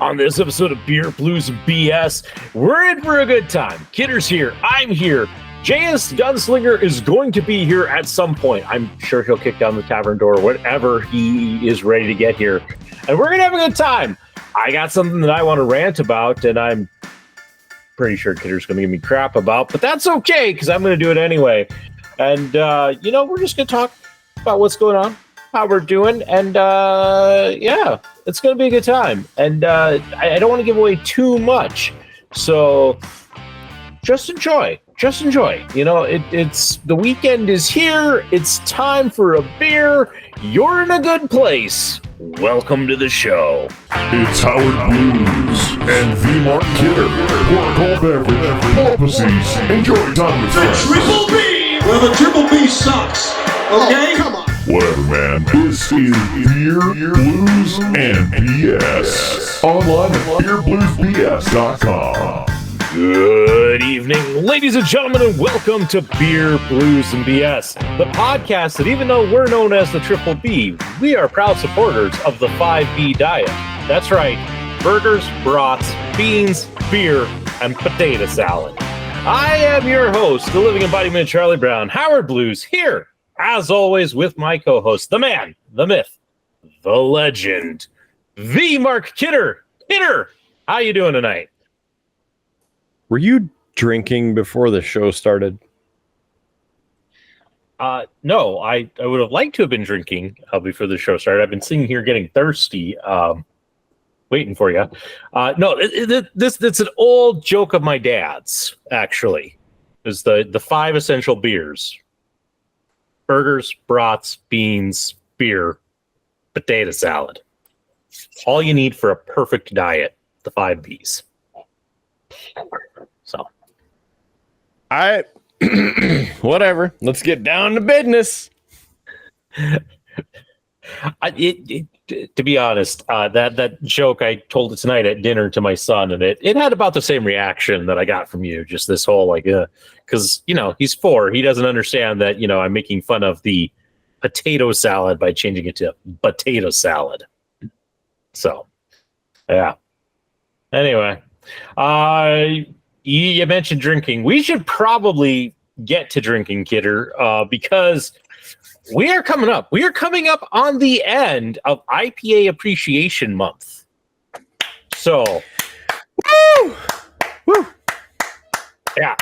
On this episode of Beer, Blues, and BS, we're in for a good time. Kidder's here. I'm here. JS Gunslinger is going to be here at some point. I'm sure he'll kick down the tavern door whenever he is ready to get here. And we're going to have a good time. I got something that I want to rant about, and I'm pretty sure Kidder's going to give me crap about, but that's okay, because I'm going to do it anyway. And, we're just going to talk about what's going on, how we're doing, and, it's going to be a good time. And I don't want to give away too much, so just enjoy. Just enjoy. It's the weekend is here. It's time for a beer. You're in a good place. Welcome to the show. It's Howard Blues and the Mark Kidder. Pour a cold beverage, pull pussies, enjoy time with friends. Triple B! Well, the Triple B sucks. Okay? Come on. Whatever, man. This is Beer, Blues, and BS. Online at beerbluesbs.com. Good evening, ladies and gentlemen, and welcome to Beer, Blues, and BS, the podcast that, even though we're known as the Triple B, we are proud supporters of the 5B diet. That's right, burgers, brats, beans, beer, and potato salad. I am your host, the living embodiment of Charlie Brown, Howard Blues, here, as always, with my co-host, the man, the myth, the legend, the Mark Kidder. Kidder, how you doing tonight? Were you drinking before the show started? No, I would have liked to have been drinking before the show started. I've been sitting here getting thirsty, waiting for you. No, it's an old joke of my dad's, actually. Is the 5 essential beers: burgers, brats, beans, beer, potato salad. All you need for a perfect diet, the 5 Bs. So, whatever. Let's get down to business. To be honest, that joke, I told it tonight at dinner to my son, and it had about the same reaction that I got from you. Just this whole because he's 4, he doesn't understand that I'm making fun of the potato salad by changing it to potato salad. So, yeah. Anyway. You mentioned drinking. We should probably get to drinking, Kidder, because we are coming up. We are coming up on the end of IPA Appreciation Month. So, woo! Yeah,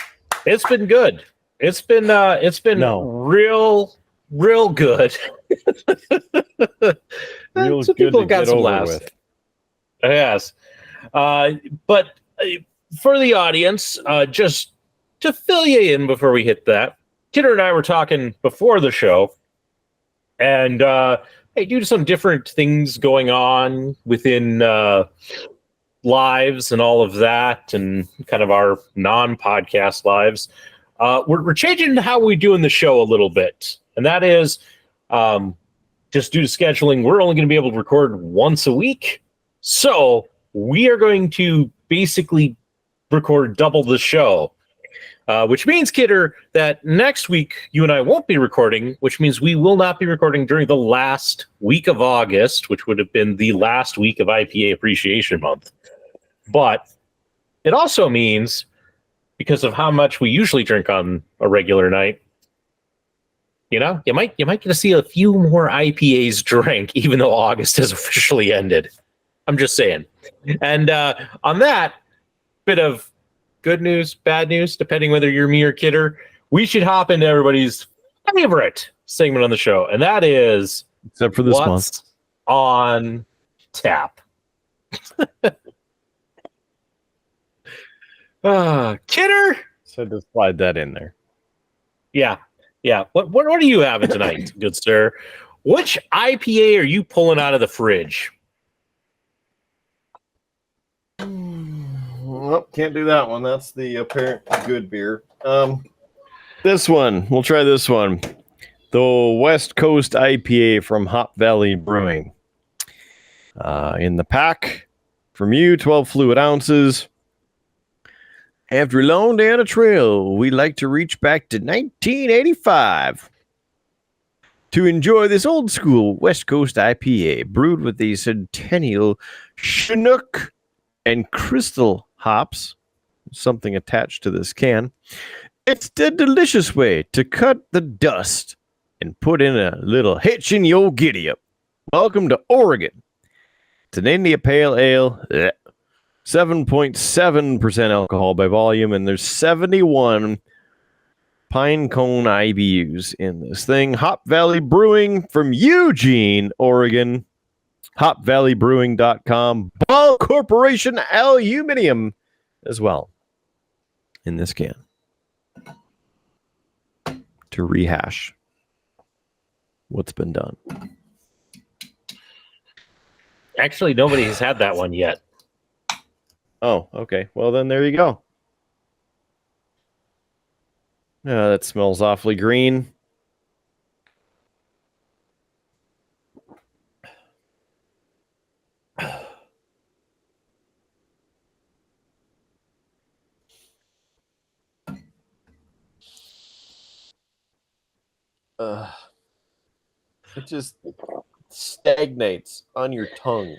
it's been good. It's been real good. Real Some good people to got get some over laughs. with. Yes. But for the audience, just to fill you in before we hit that, Kidder and I were talking before the show, and due to some different things going on within lives and all of that, and kind of our non-podcast lives, we're changing how we do in the show a little bit, and that is just due to scheduling, we're only going to be able to record once a week. So we are going to basically record double the show, which means, Kidder, that next week you and I won't be recording, which means we will not be recording during the last week of August, which would have been the last week of IPA Appreciation Month. But it also means, because of how much we usually drink on a regular night, you might get to see a few more IPAs drink, even though August has officially ended. I'm just saying. And on that bit of good news, bad news, depending whether you're me or Kidder, we should hop into everybody's favorite segment on the show, and that is except for this What's month on Tap. Kidder, so to slide that in there. Yeah. What are you having tonight, good sir? Which IPA are you pulling out of the fridge? Well, can't do that one. That's the apparent good beer. This one. We'll try this one. The West Coast IPA from Hop Valley Brewing. In the pack from you, 12 fluid ounces. After a long day on a trail, we like to reach back to 1985 to enjoy this old school West Coast IPA brewed with the Centennial Chinook and crystal hops, something attached to this can. It's the delicious way to cut the dust and put in a little hitch in your giddy-up. Welcome to Oregon. It's an India Pale Ale, 7.7% alcohol by volume, and there's 71 pine cone IBUs in this thing. Hop Valley Brewing from Eugene, Oregon. HopValleyBrewing.com. Ball Corporation Aluminum as well in this can. To rehash what's been done. Actually, nobody has had that one yet. Oh, okay. Well, then there you go. That smells awfully green. It just stagnates on your tongue.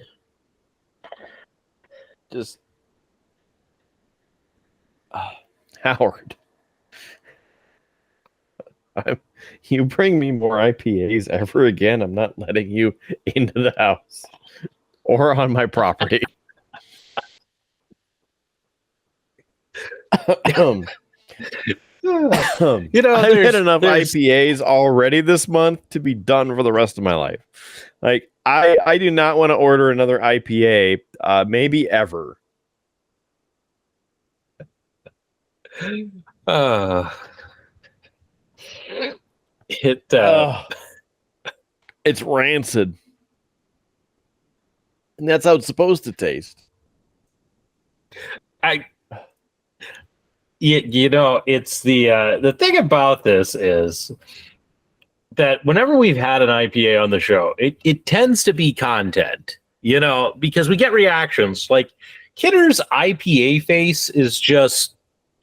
Just Howard. You bring me more IPAs ever again, I'm not letting you into the house or on my property. You know, I've had enough IPAs already this month to be done for the rest of my life. Like, I do not want to order another IPA, maybe ever. It's rancid. And that's how it's supposed to taste. You know, it's the thing about this is that whenever we've had an IPA on the show, it tends to be content, you know, because we get reactions. Like Kidder's IPA face is just,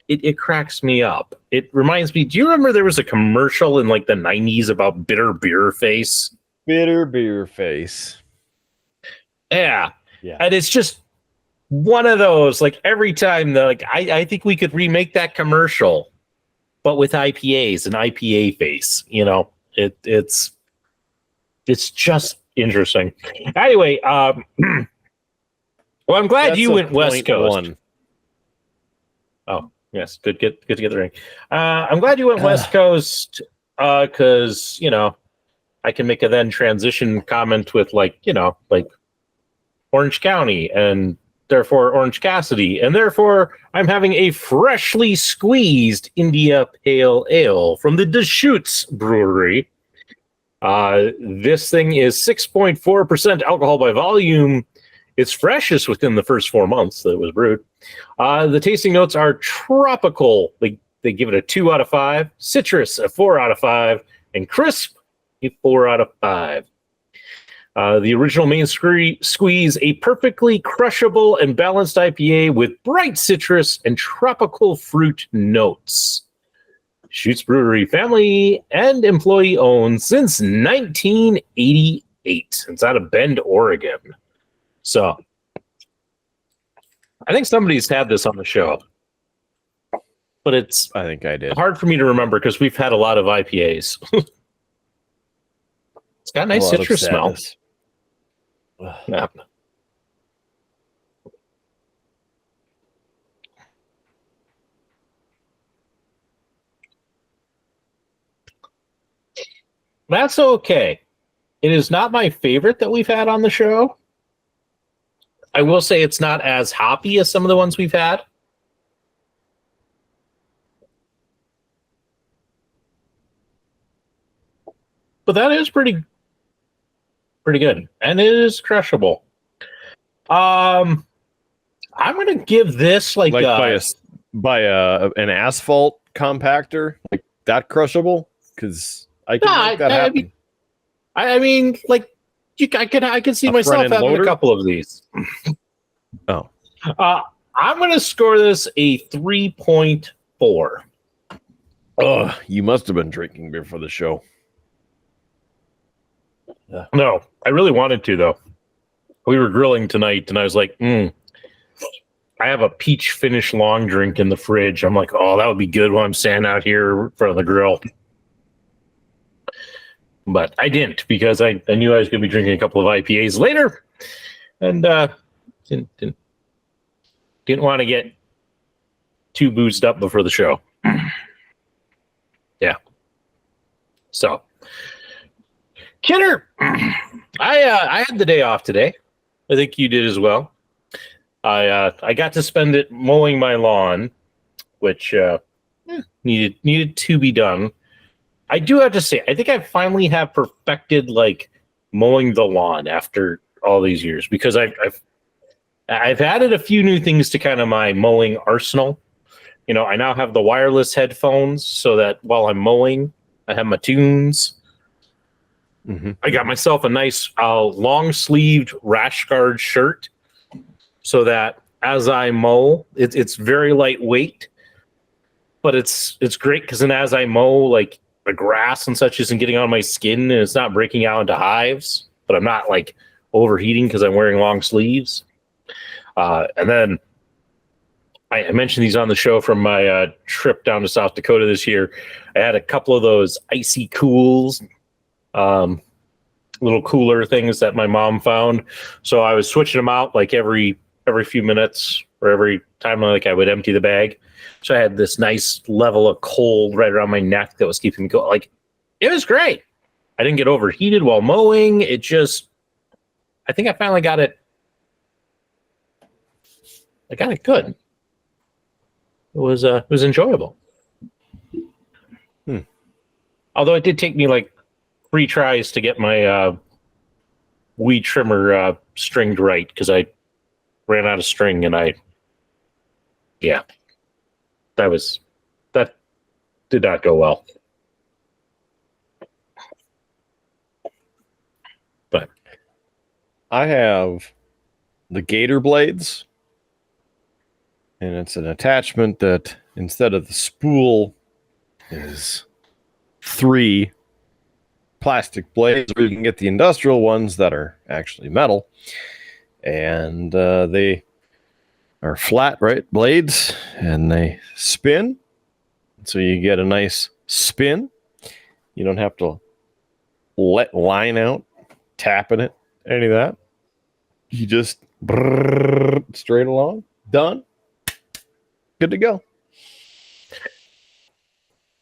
it cracks me up. It reminds me, do you remember there was a commercial in like the 90s about bitter beer face? Bitter beer face. Yeah. And it's just one of those, like every time, I think we could remake that commercial, but with IPAs and IPA face, you know, it's just interesting. Anyway, well, I'm glad you went West Coast. Oh, yes. Good to get the ring. I'm glad you went West Coast, because, you know, I can make a then transition comment with like, you know, like Orange County and therefore Orange Cassidy, and therefore I'm having a freshly squeezed India Pale Ale from the Deschutes Brewery. This thing is 6.4% alcohol by volume. It's freshest within the first 4 months that it was brewed. The tasting notes are tropical. They give it a 2 out of 5, citrus a 4 out of 5, and crisp a 4 out of 5. The original main squeeze, a perfectly crushable and balanced IPA with bright citrus and tropical fruit notes. Deschutes Brewery, family and employee owned since 1988. It's out of Bend, Oregon. So, I think somebody's had this on the show, but I think I did. Hard for me to remember because we've had a lot of IPAs. It's got a nice citrus smell. Yeah. That's okay. It is not my favorite that we've had on the show. I will say it's not as hoppy as some of the ones we've had. But that is pretty good. And it is crushable. I'm going to give this like by an asphalt compactor, like that crushable, because I can make that happen. I mean, like I can see myself having loader? A couple of these. Oh, I'm going to score this a 3.4. Oh, you must have been drinking before the show. No, I really wanted to though. We were grilling tonight, and I was like, I have a peach finish long drink in the fridge. I'm like, oh, that would be good while I'm standing out here in front of the grill. But I didn't, because I knew I was going to be drinking a couple of IPAs later, and didn't want to get too boozed up before the show. Yeah. So, Kidder, I had the day off today. I think you did as well. I got to spend it mowing my lawn, which needed to be done. I do have to say, I think I finally have perfected like mowing the lawn after all these years, because I've added a few new things to kind of my mowing arsenal. You know, I now have the wireless headphones so that while I'm mowing, I have my tunes. Mm-hmm. I got myself a nice long sleeved rash guard shirt so that as I mow, it's very lightweight, but it's great because then as I mow, like, the grass and such isn't getting on my skin and it's not breaking out into hives, but I'm not like overheating because I'm wearing long sleeves. And then I mentioned these on the show from my trip down to South Dakota this year. I had a couple of those icy cools, little cooler things that my mom found. So I was switching them out like every few minutes or every time like I would empty the bag. So I had this nice level of cold right around my neck that was keeping me going. Like, it was great. I didn't get overheated while mowing. I think I finally got it. I got it good. It was enjoyable. Although it did take me like 3 tries to get my weed trimmer stringed right, because I ran out of string, and that did not go well. But I have the gator blades, and it's an attachment that instead of the spool is 3 plastic blades, or you can get the industrial ones that are actually metal, and they are flat, right, blades, and they spin, so you get a nice spin. You don't have to let line out, tapping it, any of that. You just straight along, done, good to go.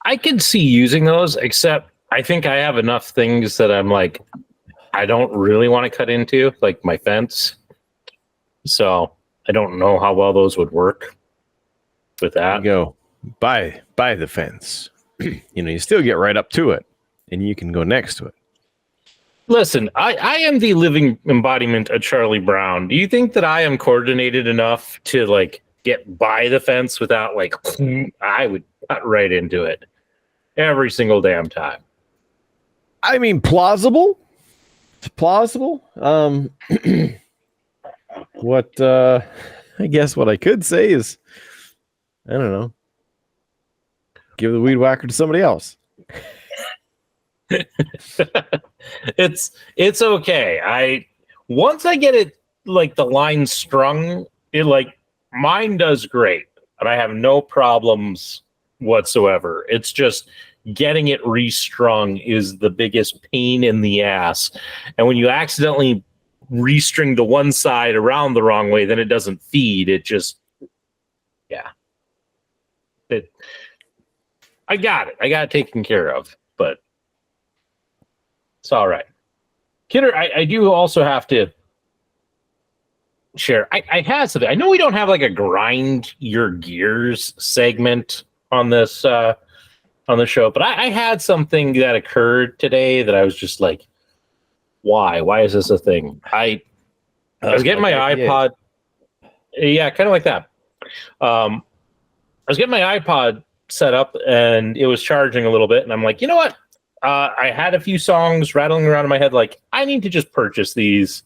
I can see using those, except I think I have enough things that I'm like, I don't really want to cut into, like my fence. So I don't know how well those would work with that. Go by the fence. You still get right up to it, and you can go next to it. Listen, I am the living embodiment of Charlie Brown. Do you think that I am coordinated enough to like get by the fence without like, I would cut right into it every single damn time? I mean, plausible. It's plausible. What I guess what I could say is, I don't know, give the weed whacker to somebody else. It's okay. Once I get it like the line strung, it like mine does great, and I have no problems whatsoever. It's just getting it restrung is the biggest pain in the ass. And when you accidentally restring the one side around the wrong way, then it doesn't feed. It just, I got it taken care of, but it's all right. Kidder, I do also have to share. I had something. I know we don't have like a grind your gears segment on this on the show, but I had something that occurred today that I was just like, why? Why is this a thing? I was getting my iPod. Yeah, kind of like that. I was getting my iPod set up and it was charging a little bit, and I'm like, you know what? I had a few songs rattling around in my head. Like, I need to just purchase these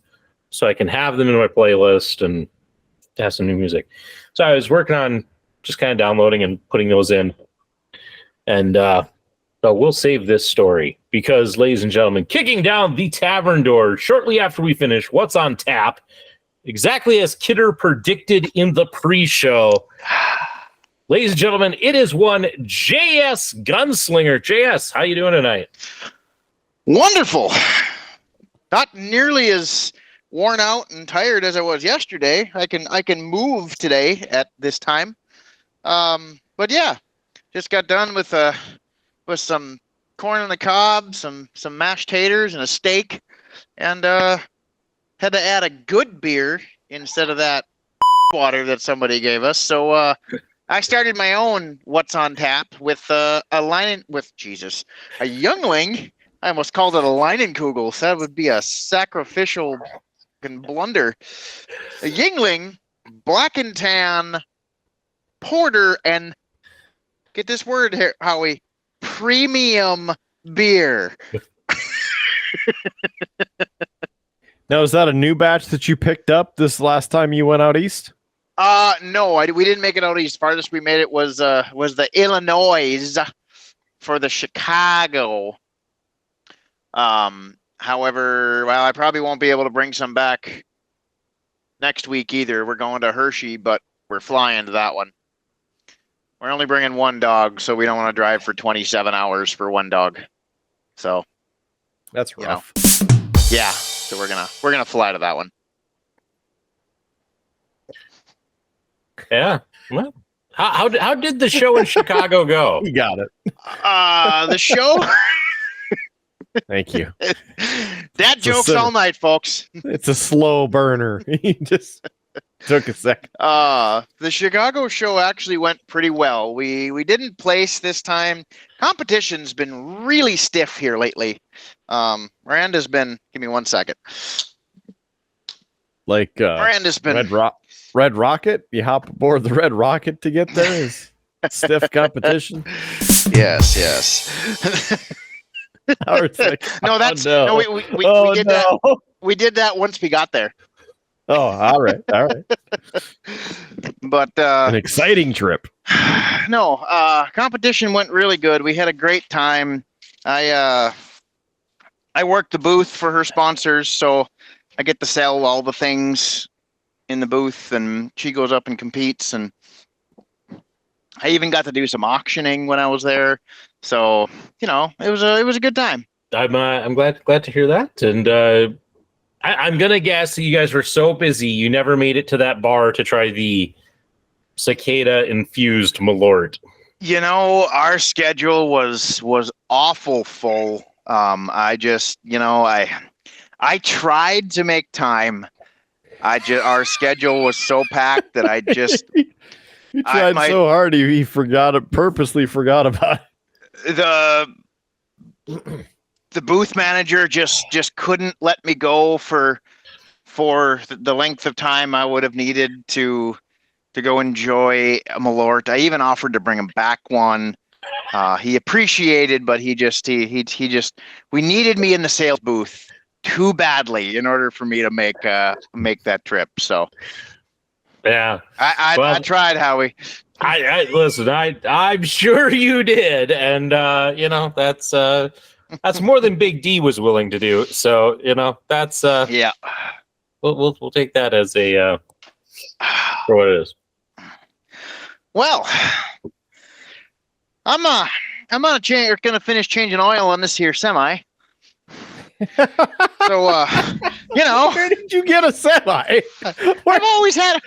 so I can have them in my playlist and have some new music. So I was working on just kind of downloading and putting those in. And so we'll save this story because, ladies and gentlemen, kicking down the tavern door shortly after we finish What's on Tap exactly as Kidder predicted in the pre-show. Ladies and gentlemen, it is one JS Gunslinger. JS, how you doing tonight? Wonderful. Not nearly as worn out and tired as I was yesterday. I can move today at this time. But yeah, just got done with some corn on the cob, some mashed taters and a steak, and had to add a good beer instead of that water that somebody gave us. So I started my own what's on tap with a youngling. I almost called it a Leinenkugel. So that would be a sacrificial blunder. A Yingling, black and tan, porter, and get this word here, Howie, premium beer. Now, is that a new batch that you picked up this last time you went out east? No, we didn't make it out east. Farthest we made it was the Illinois for the Chicago. However, well, I probably won't be able to bring some back next week either. We're going to Hershey, but we're flying to that one. We're only bringing one dog, so we don't want to drive for 27 hours for one dog. So That's rough. Yeah, so we're gonna fly to that one. Yeah. Well, how did the show in Chicago go? You got it. The show. Thank you. Dad jokes all night, folks. It's a slow burner. He just took a second. The Chicago show actually went pretty well. We didn't place this time. Competition's been really stiff here lately. Miranda's been. Give me 1 second. Like Miranda's been. Red Rocket? You hop aboard the Red Rocket to get there? Is stiff competition? Yes. No, that's no. We did that once we got there. Oh, all right. But an exciting trip. No, competition went really good. We had a great time. I worked the booth for her sponsors, so I get to sell all the things in the booth, and she goes up and competes, and I even got to do some auctioning when I was there. So, it was a good time. I'm glad to hear that. And I'm gonna guess that you guys were so busy you never made it to that bar to try the cicada-infused Mallört. Our schedule was awful full. I just, I tried to make time. Our schedule was so packed that I just. You tried so hard, he purposely forgot about it. The booth manager just couldn't let me go for the length of time I would have needed to go enjoy a Mallört. I even offered to bring him back one. He appreciated, but he just we needed me in the sales booth too badly in order for me to make that trip. So yeah, I tried, Howie. I listen. I'm sure you did, and that's more than Big D was willing to do. So that's yeah. We'll take that as a for what it is. Well, I'm gonna finish changing oil on this here semi. So where did you get a semi? I've always had.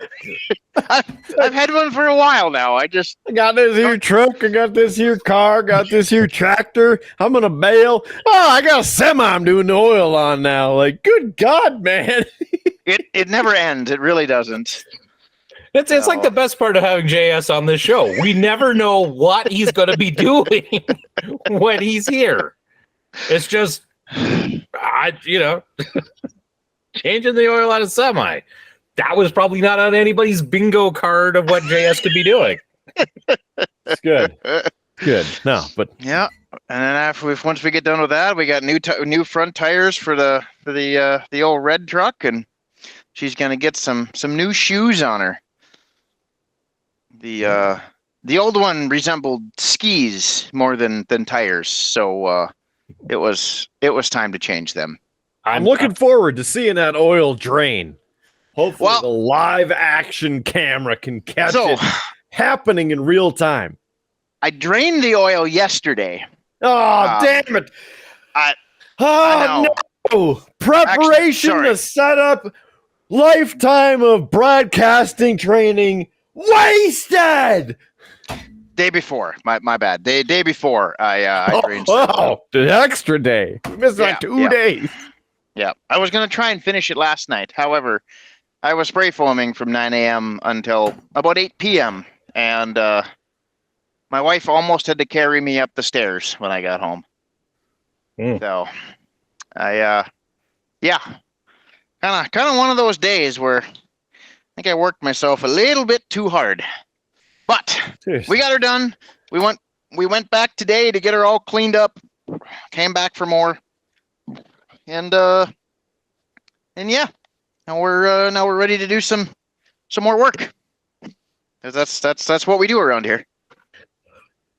I've had one for a while now. I got this here truck. I got this here car. Got this here tractor. I'm gonna bail. Oh, I got a semi. I'm doing the oil on now. Like, good God, man! It never ends. It really doesn't. It's like the best part of having JS on this show. We never know what he's going to be doing when he's here. It's just, changing the oil on a semi. That was probably not on anybody's bingo card of what JS could be doing. It's good. Good. No, but yeah. And then once we get done with that, we got new front tires for the old red truck, and she's gonna get some new shoes on her. The old one resembled skis more than tires, so it was time to change them. I'm looking forward to seeing that oil drain. Hopefully Well- the live action camera can catch So- it happening in real time. I drained the oil yesterday. Oh, damn it. I Oh, know. no. Preparation Actually, to set up lifetime of broadcasting training wasted. Day before, my bad. Day before I drained. Oh, the extra day. We missed like 2 days. Yeah, I was gonna try and finish it last night. However, I was spray foaming from 9 a.m. until about 8 p.m. and my wife almost had to carry me up the stairs when I got home. So, kind of one of those days where I think I worked myself a little bit too hard. But we got her done. We went back today to get her all cleaned up. Came back for more, and yeah, now we're ready to do some more work. 'Cause that's what we do around here.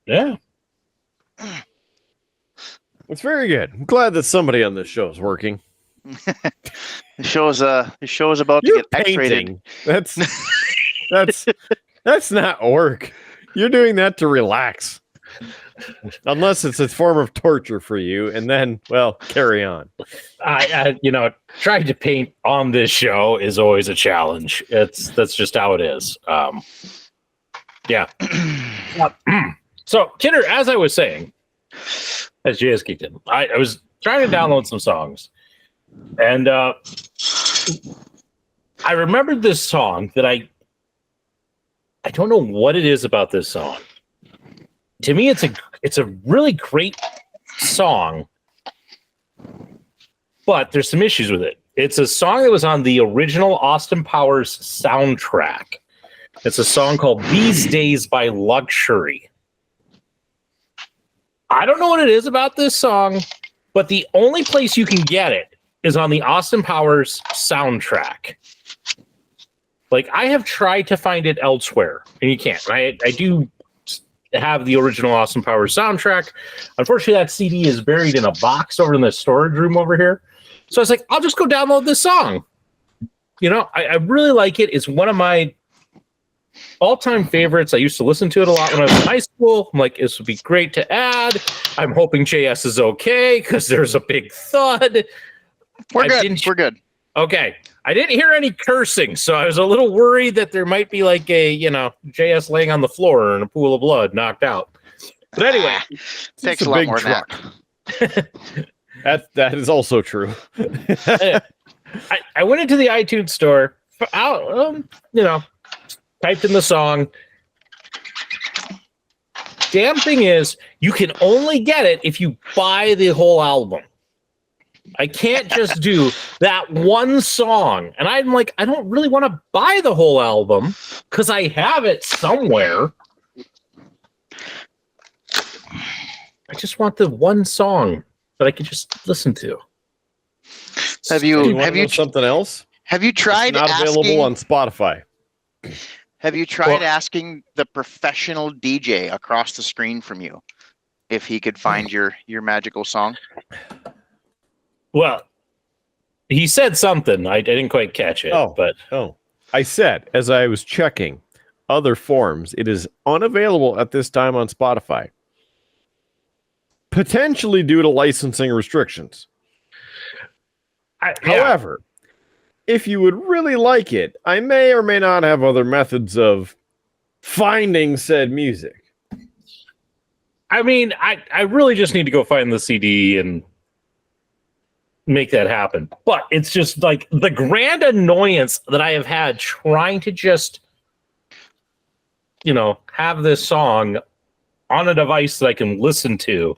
Yeah. It's very good. I'm glad that somebody on this show is working. The show is about to You're get X-rated. painting. That's not work. You're doing that to relax. Unless it's a form of torture for you, and then, well, carry on. I trying to paint on this show is always a challenge. That's just how it is. Yeah. So, Kidder, as I was saying, as JS kicked in, I was trying to download some songs, and I remembered this song that I don't know what it is about this song. To me, it's a really great song, but there's some issues with it. It's a song that was on the original Austin Powers soundtrack. It's a song called "These Days" by Luxury. I don't know what it is about this song, but the only place you can get it is on the Austin Powers soundtrack. Like, I have tried to find it elsewhere, and you can't. I do have the original Austin Powers soundtrack. Unfortunately, that CD is buried in a box over in the storage room over here. So I was like, I'll just go download this song. I really like it. It's one of my all-time favorites. I used to listen to it a lot when I was in high school. I'm like, this would be great to add. I'm hoping JS is okay because there's a big thud. We're good. Okay. I didn't hear any cursing, so I was a little worried that there might be like a, JS laying on the floor in a pool of blood, knocked out. But anyway, takes a lot more than that. That is also true. I went into the iTunes store, typed in the song. Damn thing is, you can only get it if you buy the whole album. I can't just do that one song. And I'm like, I don't really want to buy the whole album because I have it somewhere. I just want the one song that I can just listen to. Have you something else? Have you tried It's not available on Spotify. Have you tried asking the professional DJ across the screen from you if he could find your magical song? Well, he said something. I didn't quite catch it. I said, as I was checking other forms, it is unavailable at this time on Spotify. Potentially due to licensing restrictions. However, if you would really like it, I may or may not have other methods of finding said music. I mean, I really just need to go find the CD and make that happen. But it's just like the grand annoyance that I have had trying to just, have this song on a device that I can listen to.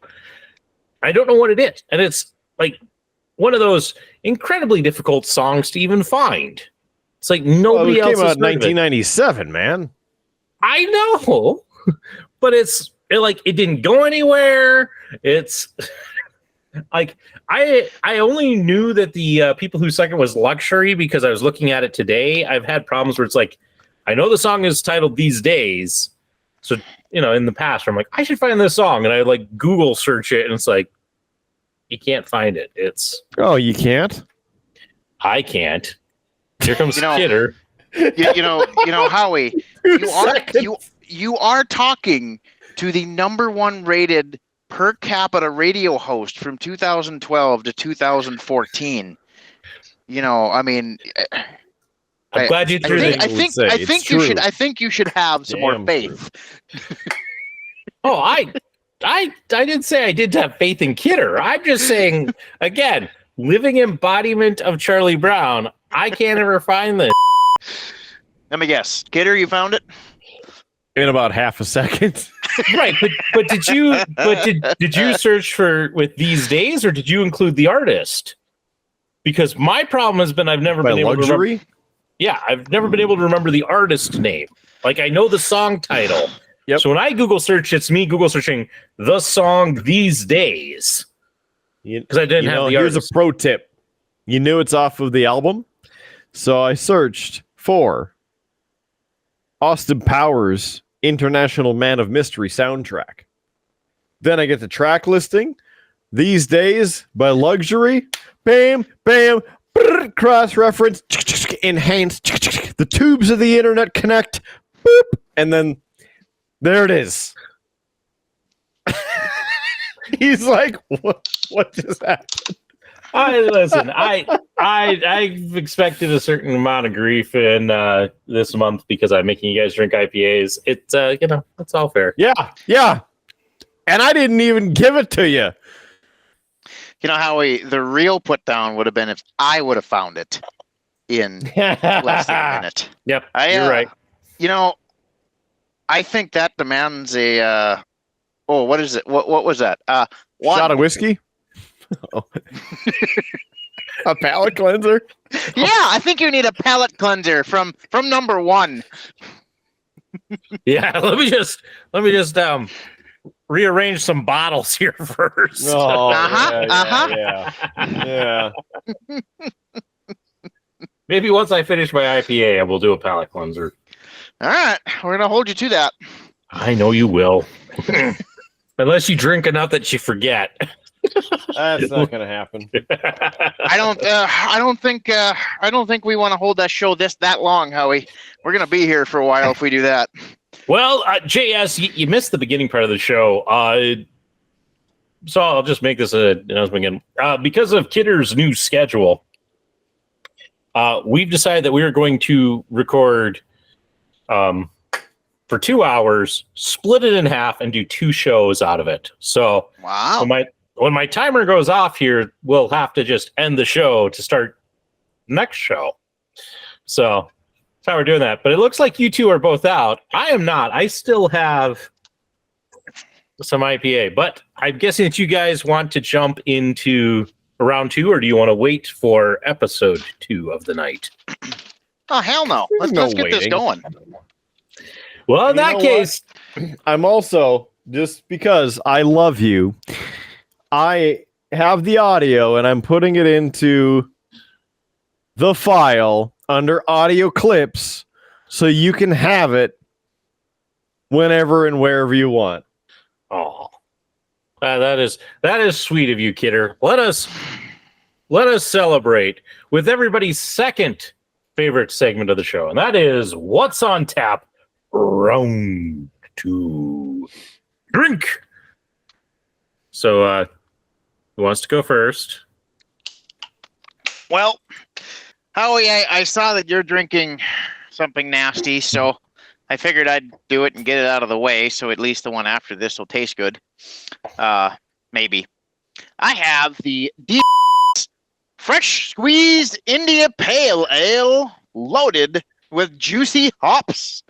I don't know what it is. And it's like one of those incredibly difficult songs to even find. It's like nobody else came out has in 1997, man. I know, but it didn't go anywhere. It's like I only knew that the people who sung it was Luxury because I was looking at it today. I've had problems where it's like, I know the song is titled These Days. So, in the past, I'm like, I should find this song. And I Google search it and it's like, you can't find it. Oh, you can't? I can't. Here comes You know- Kidder. you know, Howie, you are talking to the #1 rated per capita radio host from 2012 to 2014. You know, I mean, I'm glad you threw I that. think you should have some more Damn faith. Oh, I didn't say I didn't have faith in Kidder. I'm just saying, again, living embodiment of Charlie Brown. I can't ever find this. Let me guess, Kidder, you found it? In about half a second. Right, but did you search for with these days, or did you include the artist? Because my problem has been I've never By been able to luxury? remember. Yeah, I've never been able to remember the artist name. Like I know the song title. Yep. So when I Google search, it's me Google searching the song these days because I didn't have the here's artist. a pro tip. You knew it's off of the album, so I searched for Austin Powers International Man of Mystery soundtrack. Then I get the track listing. These Days by Luxury. Bam, bam, cross reference, enhance. The tubes of the internet connect. Boop, and then there it is. He's like, what just happened? I've expected a certain amount of grief in this month because I'm making you guys drink IPAs. It's it's all fair. Yeah. And I didn't even give it to you. You know, Howie, the real put down would have been if I would have found it in less than a minute. Yep, you're right. You know, I think that demands a. What is it? What was that? Shot of whiskey? Oh. A palate cleanser? Yeah, I think you need a palate cleanser from #1. Yeah, let me just rearrange some bottles here first. Oh, Uh-huh, yeah. Maybe once I finish my IPA, I will do a palate cleanser. All right, we're gonna hold you to that. I know you will. Unless you drink enough that you forget. That's not going to happen. I don't think we want to hold that show that long, Howie. We're gonna be here for a while if we do that. Well, JS, you missed the beginning part of the show. So I'll just make this an announcement again. Because of Kidder's new schedule, we've decided that we are going to record for 2 hours, split it in half, and do 2 shows out of it. So Wow. when my timer goes off here, we'll have to just end the show to start next show. So that's how we're doing that. But it looks like you two are both out. I am not. I still have some IPA, but I'm guessing that you guys want to jump into round 2, or do you want to wait for episode 2 of the night? Oh hell no! Let's no get this waiting. going. Well, in You that know case, I'm also, just because I love you, I have the audio and I'm putting it into the file under audio clips so you can have it whenever and wherever you want. oh, that is sweet of you, Kidder. Let us celebrate with everybody's second favorite segment of the show, and that is What's on Tap, round 2. Drink. So, who wants to go first? Well, Howie, I saw that you're drinking something nasty, so I figured I'd do it and get it out of the way, so at least the one after this will taste good. Maybe. I have the deep fresh squeezed India Pale Ale loaded with juicy hops.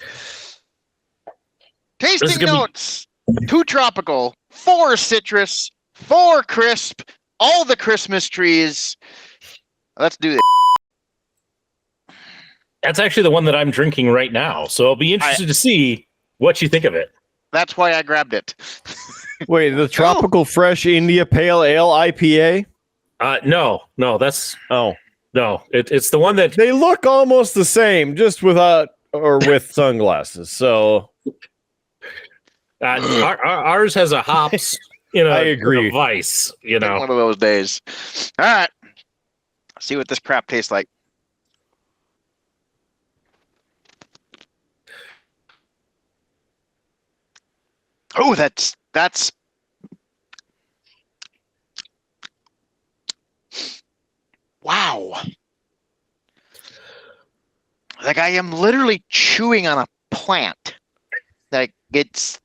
Tasting notes: 2 tropical, 4 citrus, 4 crisp, all the Christmas trees. Let's do this. That's actually the one that I'm drinking right now, so I'll be interested to see what you think of it. That's why I grabbed it. Wait, the Tropical Fresh India Pale Ale IPA? No, that's Oh. no. It's the one that They look almost the same, just without or with sunglasses. So ours has a hops. I agree. In a vice. One of those days. All right. See what this crap tastes like. Oh, that's wow. Like I am literally chewing on a plant. Like it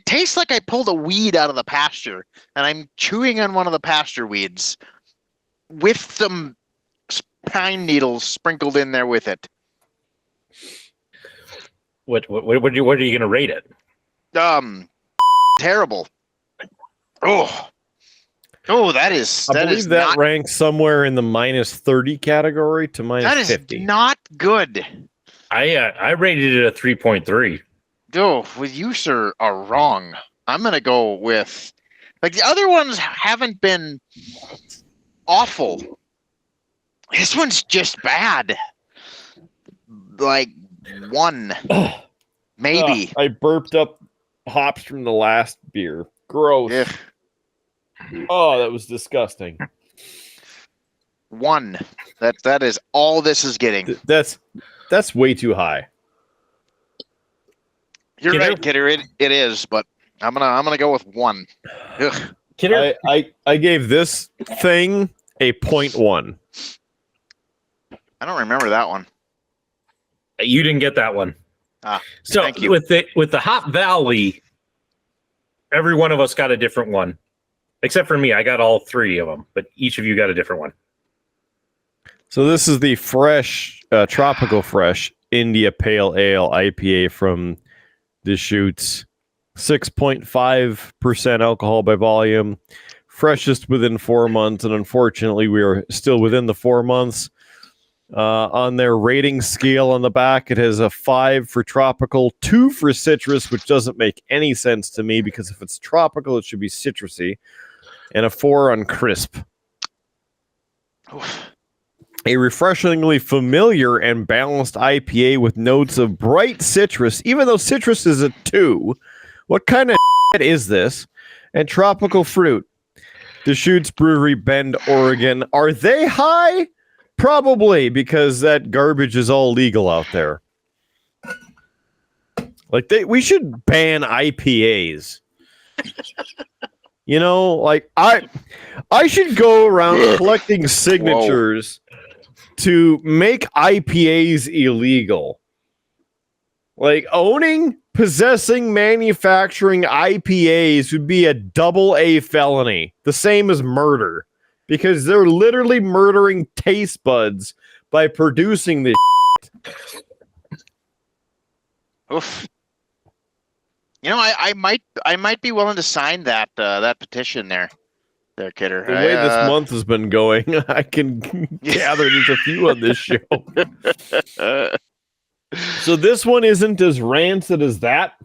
tastes like I pulled a weed out of the pasture and I'm chewing on one of the pasture weeds with some pine needles sprinkled in there with it. What are you going to rate it? Terrible. Oh, that is not, ranks somewhere in the -30 category to that is -50. not good. I rated it a 3.3. Oh, well, you, sir, are wrong. I'm going to go with, like, the other ones haven't been awful. This one's just bad. Like, 1. Maybe. I burped up hops from the last beer. Gross. Ugh. Oh, that was disgusting. 1. That is all this is getting. That's way too high. You're Kidder? right, Kidder. It is, but I'm gonna go with 1. Ugh. Kidder, I gave this thing a 0.1. I don't remember that one. you didn't get that one. So thank you. with the Hop Valley, every one of us got a different one, except for me. I got all 3 of them, but each of you got a different one. So this is the fresh, tropical fresh India Pale Ale IPA from Deschutes. 6.5% alcohol by volume. Freshest within 4 months, and unfortunately, we are still within the 4 months. On their rating scale on the back, it has a 5 for tropical, 2 for citrus, which doesn't make any sense to me because if it's tropical, it should be citrusy, and a 4 on crisp. Oof. A refreshingly familiar and balanced IPA with notes of bright citrus, even though citrus is a 2. What kind of is this? And tropical fruit. Deschutes Brewery, Bend, Oregon. Are they high? Probably, because that garbage is all legal out there. Like we should ban IPAs. You know, like I should go around collecting signatures to make IPAs illegal. Like owning, possessing, manufacturing IPAs would be a AA felony, the same as murder, because they're literally murdering taste buds by producing this shit. Oof. You know, I might be willing to sign that petition there, Kidder. The way this month has been going, I can gather there's a few on this show. So this one isn't as rancid as that,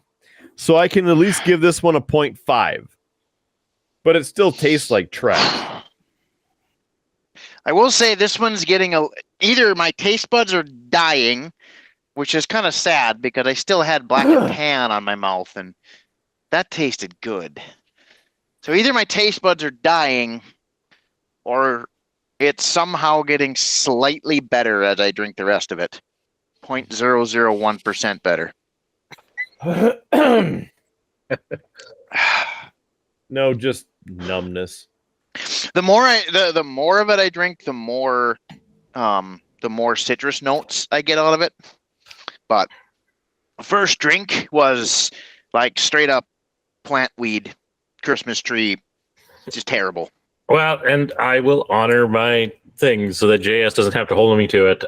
so I can at least give this one a 0.5. But it still tastes like trash. I will say this one's getting either my taste buds are dying, which is kind of sad because I still had black and tan on my mouth and that tasted good. So either my taste buds are dying or it's somehow getting slightly better as I drink the rest of it. 0.001% better. No, just numbness. The more of it I drink, the more citrus notes I get out of it. But first drink was like straight up plant weed, Christmas tree. It's just terrible. Well, and I will honor my thing so that JS doesn't have to hold me to it.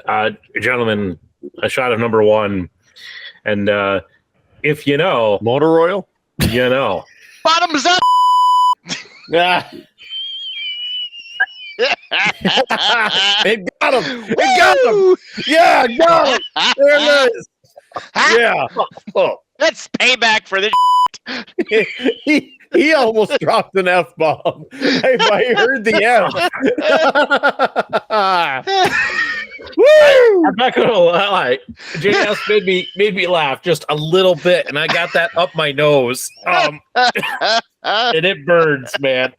Gentlemen, a shot of number 1. And if you know, Motor oil? you know. Bottoms up! Yeah. It got him! It got him! Yeah, got him! There it is! Yeah. Oh. That's payback for this. He almost dropped an F-bomb. I heard the F. Woo! I'm not gonna lie. JS made me laugh just a little bit, and I got that up my nose. And it burns, man.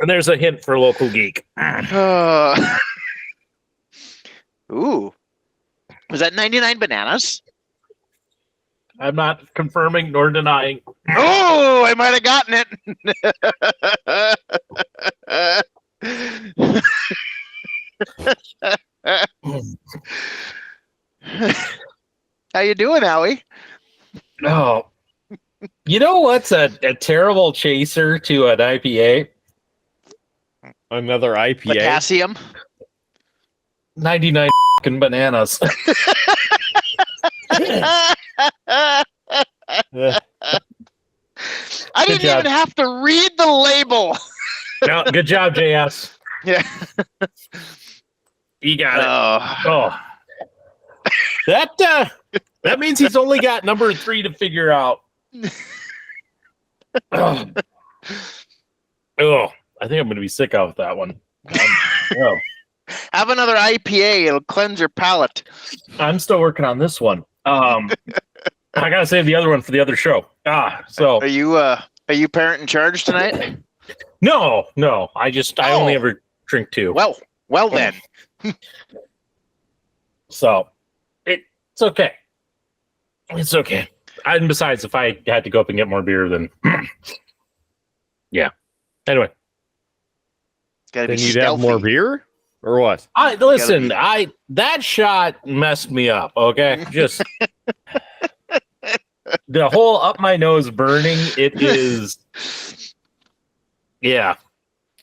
And there's a hint for local geek. Ooh. Was that 99 bananas? I'm not confirming nor denying. Oh, I might have gotten it. How you doing, Howie? Oh, you know what's a terrible chaser to an IPA? Another IPA. Potassium. 99 fucking bananas. I didn't job. even have to read the label. No, good job, JS. Yeah. You got it. Oh. That means he's only got number 3 to figure out. Oh, I think I'm going to be sick out with that one. Oh. Have another IPA. It'll cleanse your palate. I'm still working on this one. I gotta save the other one for the other show. So Are you parent in charge tonight? no. I only Oh. ever drink 2. Well then. So it's okay. It's okay. And besides, if I had to go up and get more beer, then yeah. Anyway, Gotta Then be you'd have stealthy. more beer? Or what? that shot messed me up. Okay, just the whole up my nose burning. It is, yeah.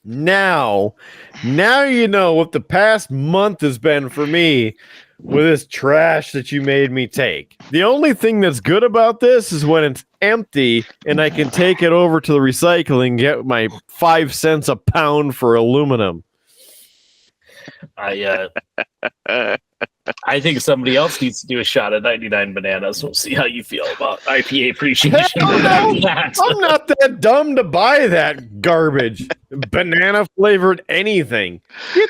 Now you know what the past month has been for me with this trash that you made me take. The only thing that's good about this is when it's empty and I can take it over to the recycling and get my 5 cents a pound for aluminum. I think somebody else needs to do a shot at 99 bananas. We'll see how you feel about IPA appreciation. Hell no! I'm not that dumb to buy that garbage. Banana flavored anything. Get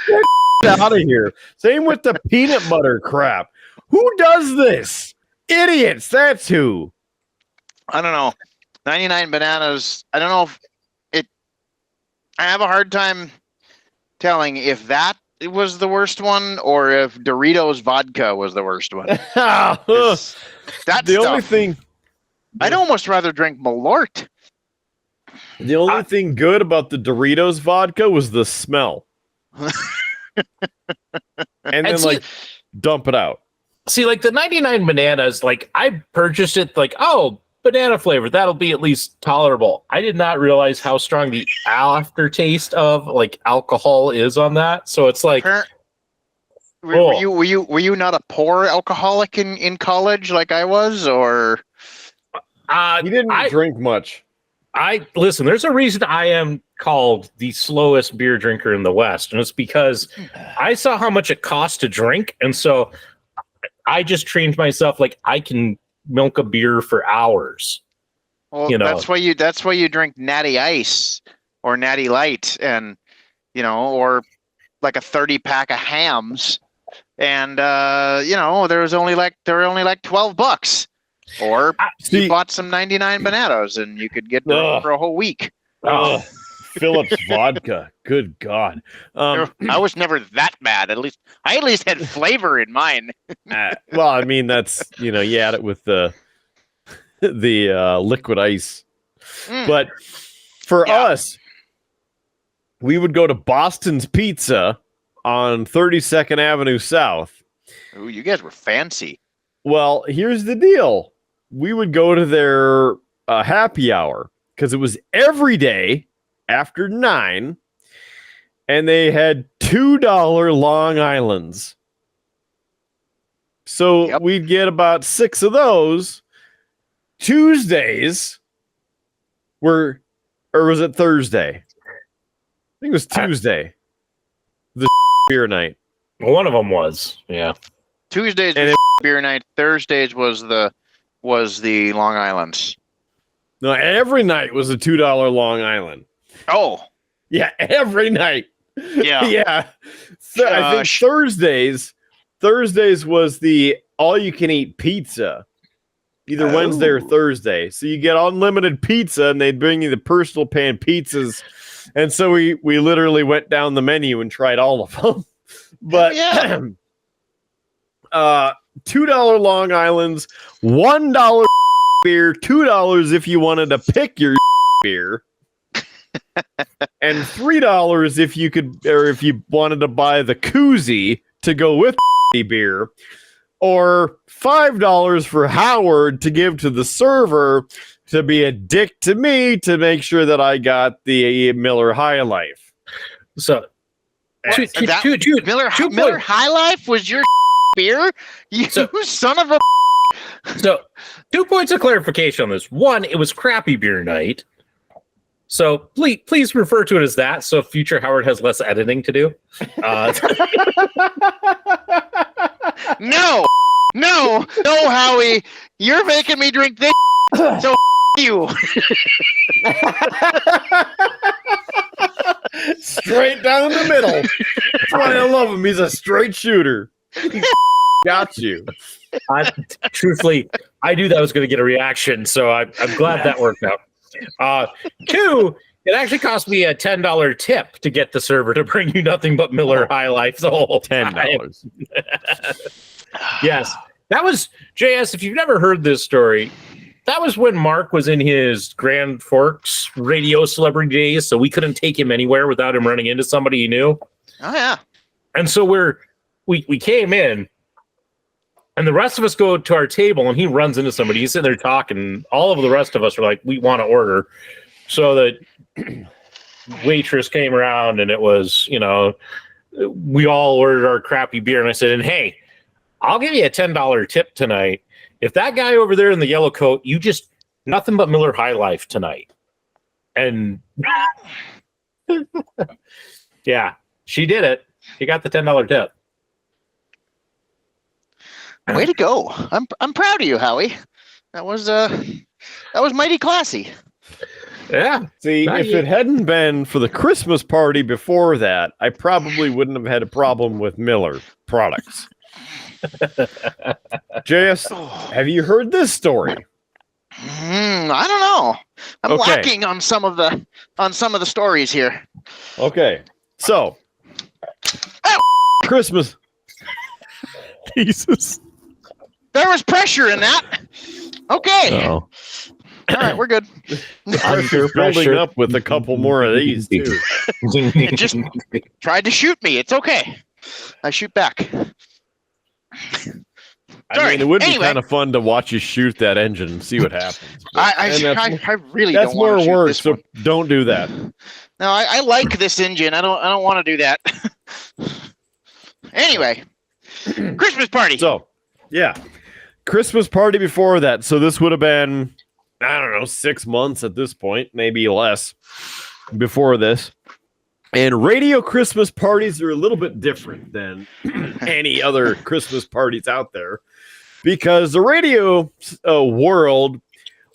that out of here. Same with the peanut butter crap. Who does this? Idiots. That's who. I don't know. 99 bananas. I don't know if it. I have a hard time telling if that was the worst one or if Doritos vodka was the worst one. That the stuff, only thing. I'd almost rather drink Mallört. The only thing good about the Doritos vodka was the smell. And then, see- dump it out. See, like the 99 bananas, like I purchased it like, oh, banana flavor, that'll be at least tolerable. I did not realize how strong the aftertaste of like alcohol is on that. So it's like, Were you not a poor alcoholic in college like I was, or He didn't drink much. listen, there's a reason I am called the slowest beer drinker in the West, and it's because I saw how much it costs to drink, and so I just trained myself like I can milk a beer for hours. well, that's why you drink Natty Ice or Natty Light, and or like a 30-pack of hams, and there were only like $12. Or you bought some 99 bananas and you could get them for a whole week. Phillips vodka. Good God. I was never that bad. I at least had flavor in mine. Well, I mean, that's, you had it with the liquid ice. But for us, we would go to Boston's Pizza on 32nd Avenue South. Ooh, you guys were fancy. Well, here's the deal. We would go to their happy hour because it was every day after 9, and they had $2 Long Islands. So we'd get about 6 of those. Tuesdays or was it Thursday? I think it was Tuesday. The beer night. One of them was, yeah. Tuesdays was beer night. Thursdays was the Long Islands. No, every night was a $2 Long Island. Oh, yeah, every night. Yeah, yeah. I think Thursdays was the all-you-can-eat pizza, either Wednesday or Thursday. So you get unlimited pizza, and they'd bring you the personal pan pizzas. And so we literally went down the menu and tried all of them. But $2 Long Island's, $1 beer, $2 if you wanted to pick your beer, and $3 if you could, or if you wanted to buy the koozie to go with beer, or $5 for Howard to give to the server to be a dick to me to make sure that I got the Miller High Life. So, Miller High Life was your beer? You son of a... So, 2 points of clarification on this. One, it was crappy beer night. So please refer to it as that, so future Howard has less editing to do. No, Howie, you're making me drink this. So you. Straight down the middle. That's why I love him. He's a straight shooter. Got you. Truthfully, I knew that was going to get a reaction, so I'm glad that worked out. 2, it actually cost me a $10 tip to get the server to bring you nothing but Miller High Life the whole time. $10. Yes, that was JS. If you've never heard this story, that was when Mark was in his Grand Forks radio celebrity days, so we couldn't take him anywhere without him running into somebody he knew. Oh yeah, and so we came in. And the rest of us go to our table, and he runs into somebody. He's sitting there talking. All of the rest of us are like, we want to order. So the waitress came around, and it was, we all ordered our crappy beer. And I said, and hey, I'll give you a $10 tip tonight. If that guy over there in the yellow coat, you just nothing but Miller High Life tonight. And yeah, she did it. She got the $10 tip. Way to go! I'm proud of you, Howie. That was mighty classy. Yeah. See, if it hadn't been for the Christmas party before that, I probably wouldn't have had a problem with Miller products. JS, have you heard this story? I don't know. I'm lacking on some of the stories here. Okay, so Christmas. Jesus. There was pressure in that. Okay. Oh. All right, we're good. I'm sure Building up with a couple more of these too. It just tried to shoot me. It's okay. I shoot back. I mean, it would be kind of fun to watch you shoot that engine and see what happens. I really that's don't want to shoot more work. this So one. don't do that. No, I like this engine. I don't want to do that. Anyway, Christmas party. So, yeah, Christmas party before that. So this would have been, I don't know, 6 months at this point, maybe less before this. And radio Christmas parties are a little bit different than any other Christmas parties out there because the radio world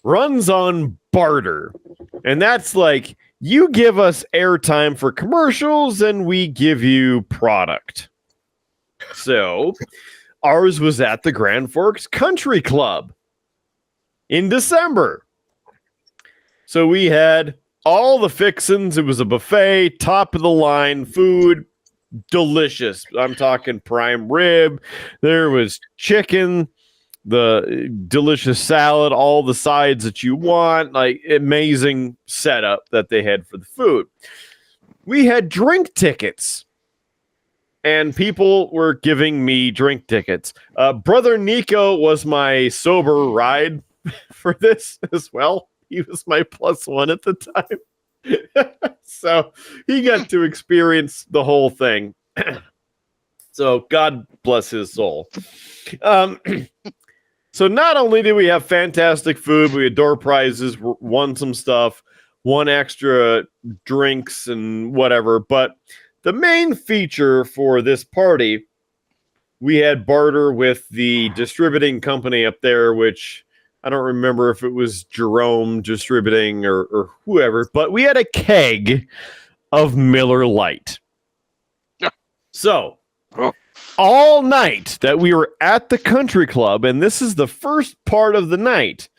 runs on barter. And that's like, you give us airtime for commercials and we give you product. So ours was at the Grand Forks Country Club in December. So we had all the fixins. It was a buffet, top of the line food, delicious. I'm talking prime rib. There was chicken, the delicious salad, all the sides that you want, like amazing setup that they had for the food. We had drink tickets. And people were giving me drink tickets. Brother Nico was my sober ride for this as well. He was my +1 at the time. So he got to experience the whole thing. So God bless his soul. So not only did we have fantastic food, we had door prizes, won some stuff, won extra drinks and whatever, but the main feature for this party, we had barter with the distributing company up there, which I don't remember if it was Jerome Distributing or whoever, but we had a keg of Miller Lite. So all night that we were at the country club, and this is the first part of the night,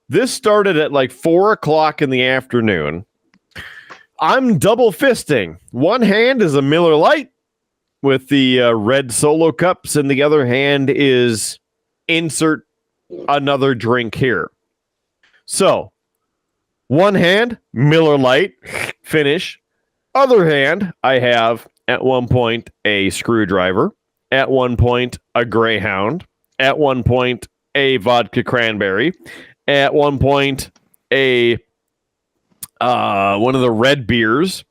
this started at like 4:00 in the afternoon. I'm double fisting. One hand is a Miller Lite. with the red solo cups, and the other hand is insert another drink here. So, one hand, Miller Lite, finish. Other hand, I have at one point a screwdriver, at one point a Greyhound, at one point a vodka cranberry, at one point a one of the red beers,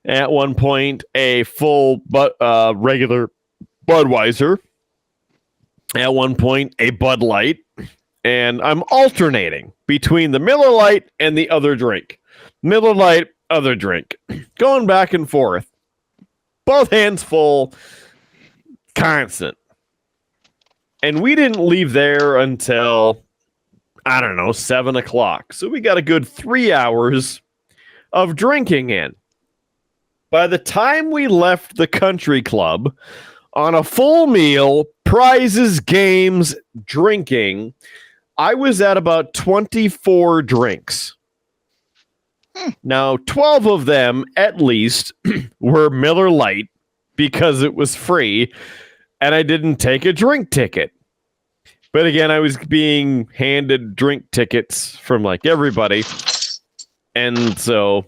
at one point a full regular Budweiser, at one point a Bud Light, and I'm alternating between the Miller Lite and the other drink. Miller Lite, other drink. Going back and forth. Both hands full, constant. And we didn't leave there until, I don't know, 7 o'clock. So we got a good 3 hours of drinking in. By the time we left the country club on a full meal, prizes, games, drinking, I was at about 24 drinks. Now, 12 of them, at least, were Miller Lite because it was free, and I didn't take a drink ticket. But again, I was being handed drink tickets from, like, everybody, and so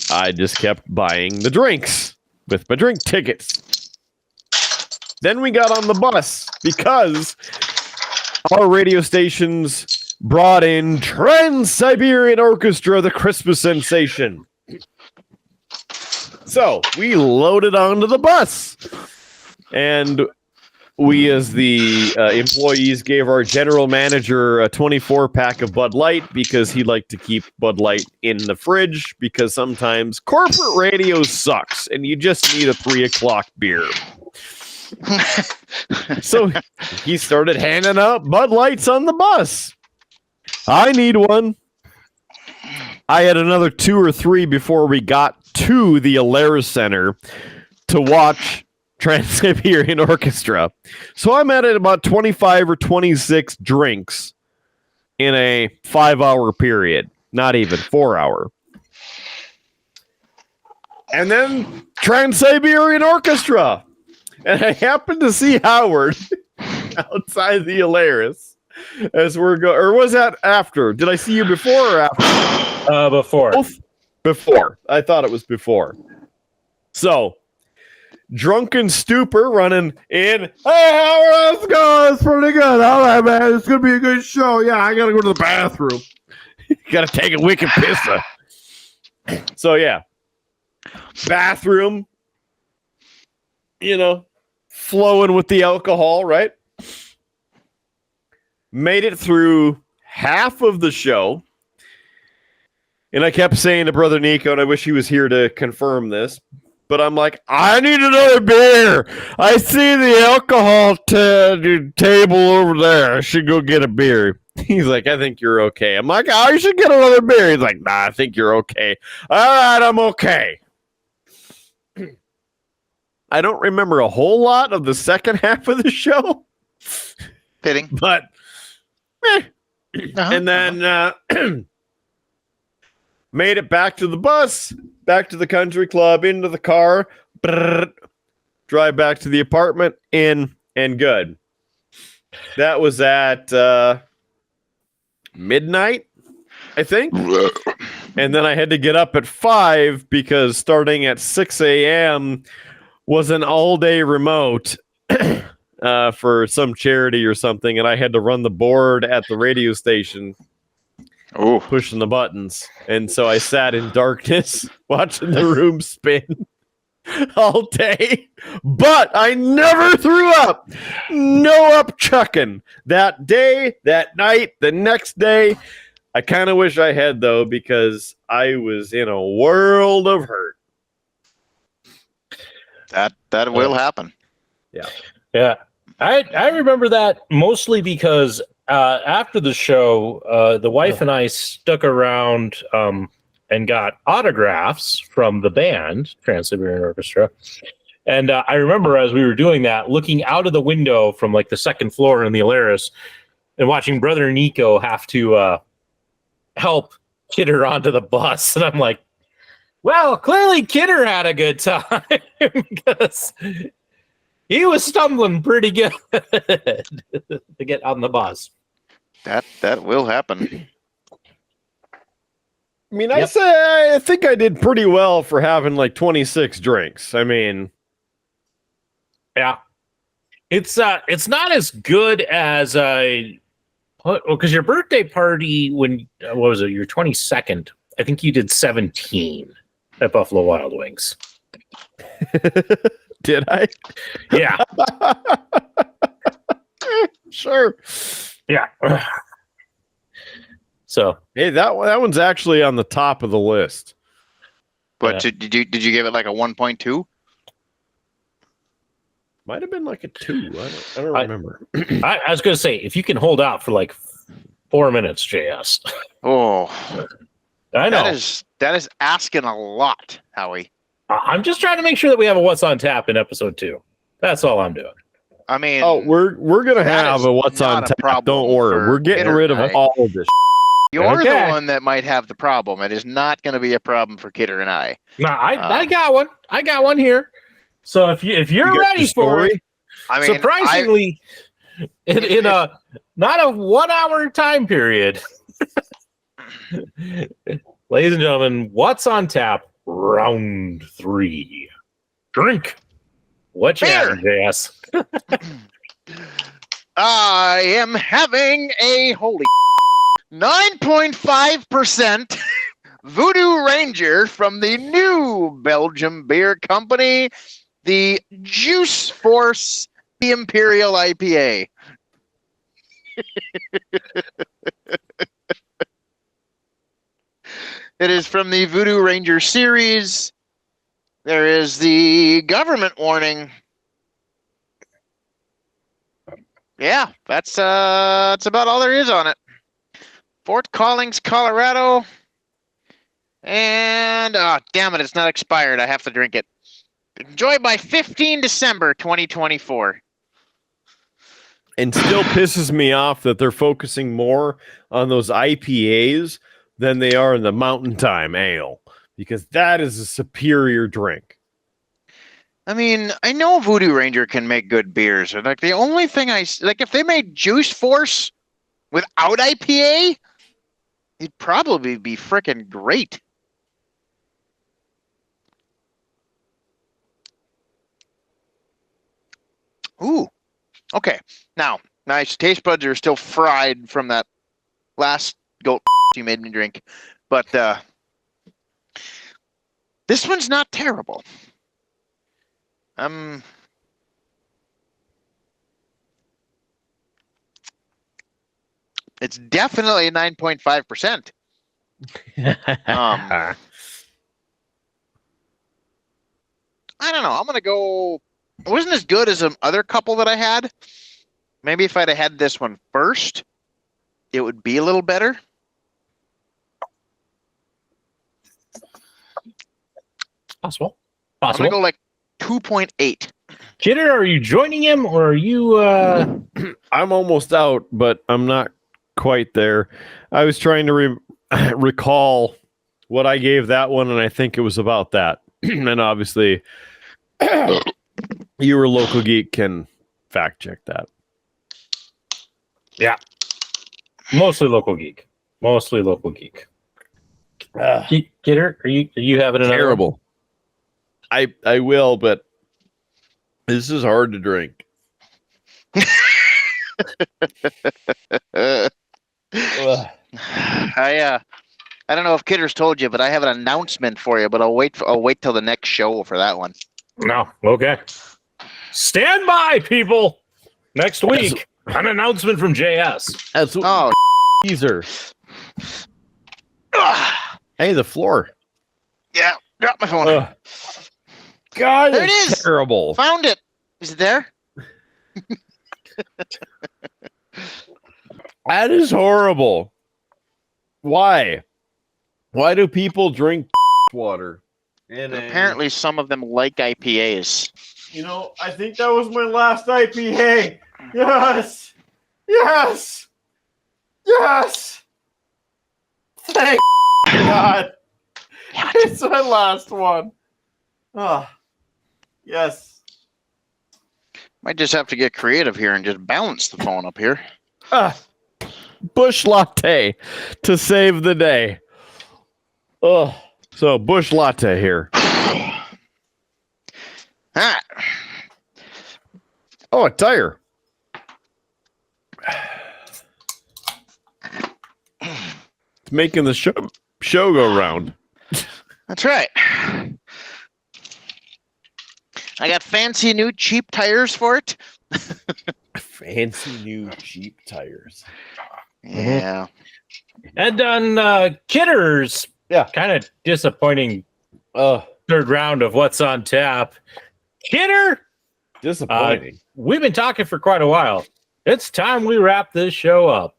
I just kept buying the drinks with my drink tickets. Then we got on the bus because our radio stations brought in Trans-Siberian Orchestra, the Christmas sensation. So we loaded onto the bus, and we, as the employees, gave our general manager a 24-pack of Bud Light because he liked to keep Bud Light in the fridge because sometimes corporate radio sucks and you just need a 3 o'clock beer. So he started handing out Bud Lights on the bus. I need one. I had another 2 or 3 before we got to the Alaris Center to watch Trans-Siberian Orchestra. So I'm at about 25 or 26 drinks in a 5-hour period. Not even 4-hour. And then Trans-Siberian Orchestra. And I happened to see Howard outside the Alaris as we're going. Or was that after? Did I see you before or after? Before. Both before. I thought it was before. So, drunken stupor running in. Hey, Howard, let's go. It's pretty good. All right, man. It's going to be a good show. Yeah, I got to go to the bathroom. Got to take a wicked pisser. So, yeah. Bathroom. You know, flowing with the alcohol, right? Made it through half of the show. And I kept saying to Brother Nico, and I wish he was here to confirm this, but I'm like, I need another beer. I see the alcohol table over there. I should go get a beer. He's like, I think you're okay. I'm like, oh, you should get another beer. He's like, nah, I think you're okay. All right, I'm okay. I don't remember a whole lot of the second half of the show. Fitting. But, and then made it back to the bus, back to the country club, into the car, drive back to the apartment, in, and good. That was at midnight, I think. And then I had to get up at 5 because starting at 6 a.m., was an all-day remote for some charity or something, and I had to run the board at the radio station, pushing the buttons. And so I sat in darkness, watching the room spin all day. But I never threw up. No upchucking. That day, that night, the next day. I kind of wish I had, though, because I was in a world of hurt. That will happen. Yeah. I remember that mostly because after the show, the wife and I stuck around and got autographs from the band, Trans-Siberian Orchestra. And I remember as we were doing that, looking out of the window from like the second floor in the Alaris and watching Brother Nico have to help Kidder onto the bus. And I'm like, well, clearly Kidder had a good time because he was stumbling pretty good to get on the bus. That will happen. I mean, Yep. I think I did pretty well for having like 26 drinks. I mean, Yeah, it's not as good as because your birthday party when what was it? Your 22nd. I think you did 17 at Buffalo Wild Wings. did I? Yeah, Sure. yeah. So Hey, that one's actually on the top of the list. But did you give it like a 1.2? Might have been like a 2. I don't remember. I was going to say, if you can hold out for like 4 minutes, JS. Oh, I know. that is asking a lot, Howie. I'm just trying to make sure that we have a What's on Tap in episode 2. That's all I'm doing. I mean, Oh, we're gonna that have is a what's not on a tap. problem Don't worry, for we're getting Kidder rid of and I. all of this. you're okay. the one that might have the problem. It is not going to be a problem for Kidder and I. No, I got one. I got one here. So if you're You got ready the for it, story? I mean, surprisingly, in a not a 1 hour time period, ladies and gentlemen, what's on tap? Round 3. Drink. What you Beer. having, JS? I am having a holy 9.5% Voodoo Ranger from the new Belgium beer company, the Juice Force, the Imperial IPA. It is from the Voodoo Ranger series. There is the government warning. Yeah, that's about all there is on it. Fort Collins, Colorado. And damn it, it's not expired. I have to drink it. Enjoy by 15 December 2024. And still pisses me off that they're focusing more on those IPAs than they are in the Mountain Time Ale, because that is a superior drink. I mean, I know Voodoo Ranger can make good beers. And like the only thing if they made Juice Force without IPA, it'd probably be freaking great. Ooh. Okay. Now, my taste buds are still fried from that last goat you made me drink. But this one's not terrible. It's definitely 9.5%. I don't know. I'm going to go. It wasn't as good as some other couple that I had. Maybe if I'd have had this one first, it would be a little better. Possible. I'm going to go like 2.8. Kidder, are you joining him or are you I'm almost out, but I'm not quite there. I was trying to recall what I gave that one, and I think it was about that. And obviously, you were local geek, can fact check that. Yeah. Mostly local geek. Kidder, are you having another Terrible. I will, but this is hard to drink. I don't know if Kidder's told you, but I have an announcement for you, but I'll wait till the next show for that one. No. Okay. Stand by, people. Next week, an announcement from JS. That's Oh, teaser. Hey, the floor. yeah, drop my phone. God, There it it's is. terrible. Found it. Is it there? That is horrible. Why? Why do people drink water? And Apparently, some of them like IPAs. you know, I think that was my last IPA. Yes. Yes. Yes. Thank God. It's my last one. Ah. Yes. Might just have to get creative here and just balance the phone up here. Bush latte to save the day. Oh, so bush latte here. All right. Oh, a tire. It's making the show go round. That's right. I got fancy new cheap tires for it. Fancy new cheap tires. Yeah. And on Kidder's, kind of disappointing third round of what's on tap. Kidder, Disappointing. we've been talking for quite a while. It's time we wrap this show up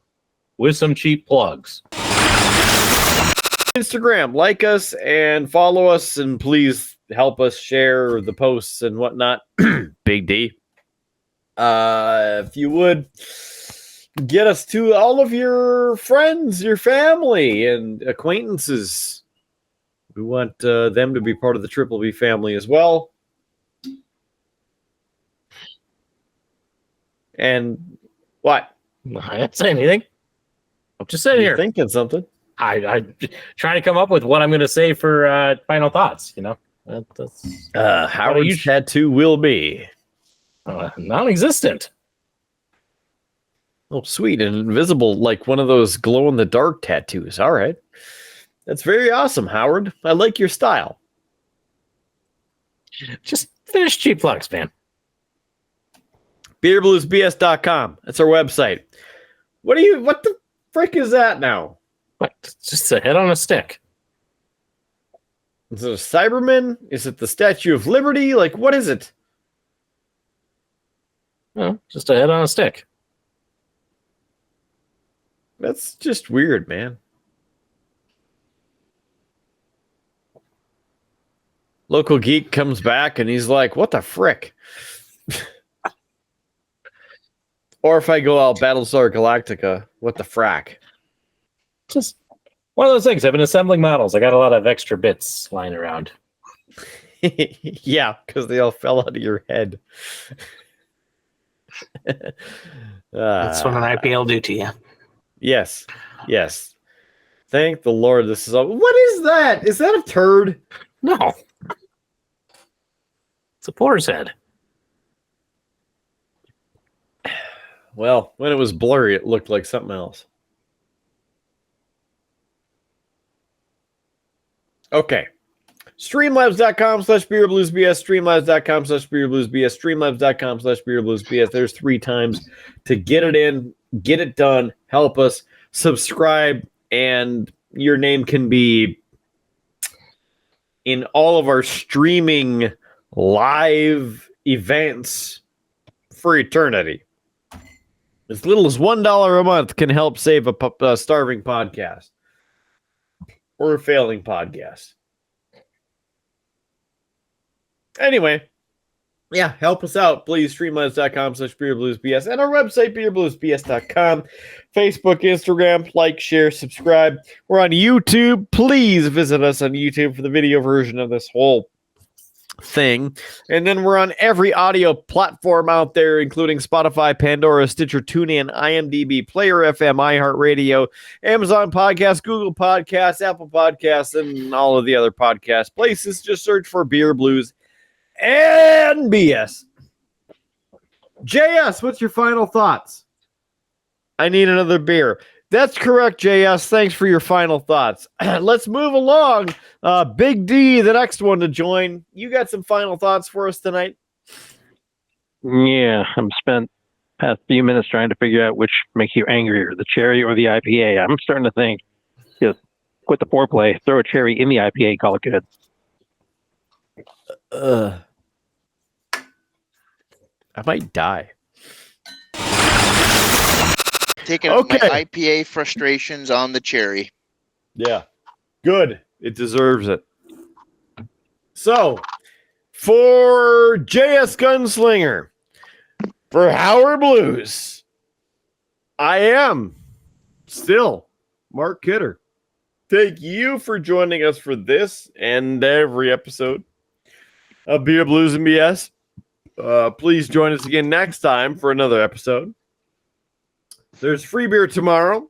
with some cheap plugs. Instagram, like us and follow us, and please help us share the posts and whatnot. Big D. If you would get us to all of your friends, your family, and acquaintances. We want them to be part of the Triple B family as well. And what? I didn't say anything. I'm just sitting You're here. thinking something. I trying to come up with what I'm going to say for final thoughts. You know, that's Howard's tattoo will be non-existent. oh sweet and invisible, like one of those glow in the dark tattoos. All right, that's very awesome, Howard. I like your style. Just finish cheap plugs, man. BeerBluesBS.com. That's our website. What the frick is that now? What? It's just a head on a stick. Is it a Cyberman? Is it the Statue of Liberty? Like, what is it? No, just a head on a stick. That's just weird, man. Local Geek comes back and he's like, what the frick? Or if I go out Battlestar Galactica, what the frack? Just one of those things. I've been assembling models. I got a lot of extra bits lying around. Yeah, because they all fell out of your head. That's what an IPA will do to you. Yes. Thank the Lord. This is all. What is that? Is that a turd? No. It's a porter's head. Well, when it was blurry, it looked like something else. Okay. Streamlabs.com/beerbluesbs, streamlabs.com/beerbluesbs, streamlabs.com/beerbluesbs. There's 3 times to get it in, get it done, help us, subscribe, and your name can be in all of our streaming live events for eternity. As little as $1 a month can help save a starving podcast or a failing podcast. Anyway, yeah, help us out, please. Streamlabs.com/beerbluesbs and our website, beerbluesbs.com. Facebook, Instagram, like, share, subscribe. We're on YouTube. Please visit us on YouTube for the video version of this whole thing. And then we're on every audio platform out there, including Spotify, Pandora, Stitcher, TuneIn, IMDb, Player FM, iHeartRadio, Amazon Podcasts, Google Podcasts, Apple Podcasts, and all of the other podcast places. Just search for Beer Blues and BS. JS, what's your final thoughts? I need another beer. That's correct, JS. Thanks for your final thoughts. Let's move along. Big D, the next one to join. You got some final thoughts for us tonight? Yeah, I'm spent past few minutes trying to figure out which makes you angrier, the cherry or the IPA. I'm starting to think, just quit the foreplay, throw a cherry in the IPA, call it good. I might die. Taking my IPA frustrations on the cherry. Yeah. Good. It deserves it. So, for JS Gunslinger, for Howard Blues, I am still Mark Kidder. Thank you for joining us for this and every episode of Beer Blues and BS. Please join us again next time for another episode. There's free beer tomorrow.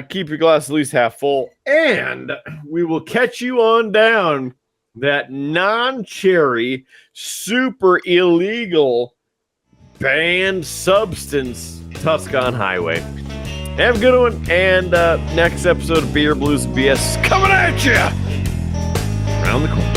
Keep your glass at least half full. And we will catch you on down that non-cherry, super illegal, banned substance Tuscan Highway. Have a good one. And next episode of Beer, Blues, and BS is coming at you around the corner.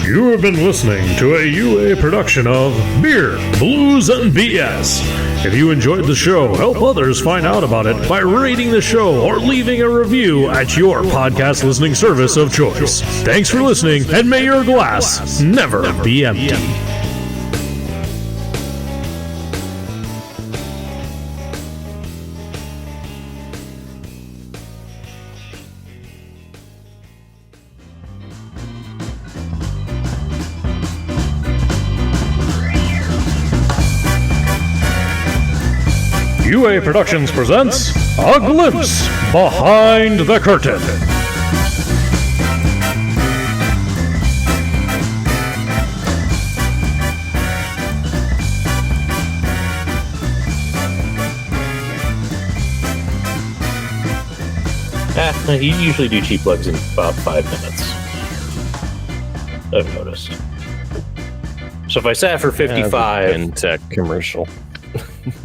You have been listening to a UA production of Beer, Blues, and BS. If you enjoyed the show, help others find out about it by rating the show or leaving a review at your podcast listening service of choice. Thanks for listening, and may your glass never be empty. UA Productions presents A Glimpse Behind the Curtain. You usually do cheap plugs in about 5 minutes. I've noticed. So if I sat for 55... And tech commercial.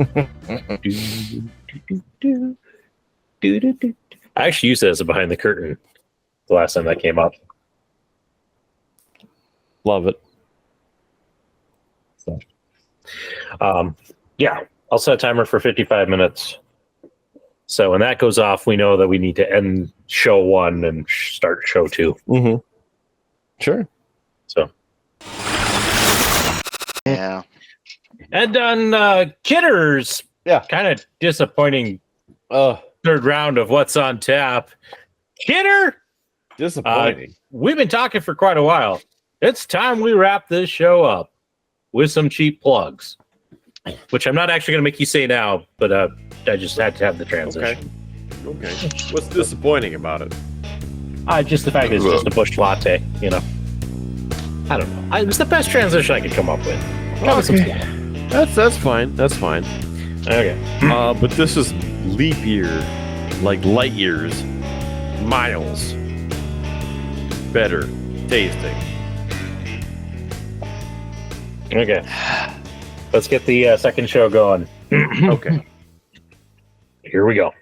I actually used it as a behind the curtain the last time that came up. Love it. Yeah, I'll set a timer for 55 minutes. So when that goes off, we know that we need to end show 1 and start show 2. Mm-hmm. Sure. So. Yeah. And on Kidder's kind of disappointing third round of what's on tap. Kidder, Disappointing. We've been talking for quite a while. It's time we wrap this show up with some cheap plugs, which I'm not actually going to make you say now, but I just had to have the transition. Okay. What's disappointing about it? Just the fact that it's just a bush latte, you know. I don't know. It's the best transition I could come up with. That's fine. That's fine. Okay. But this is leap year, like light years, miles better tasting. Okay. Let's get the second show going. Okay. Here we go.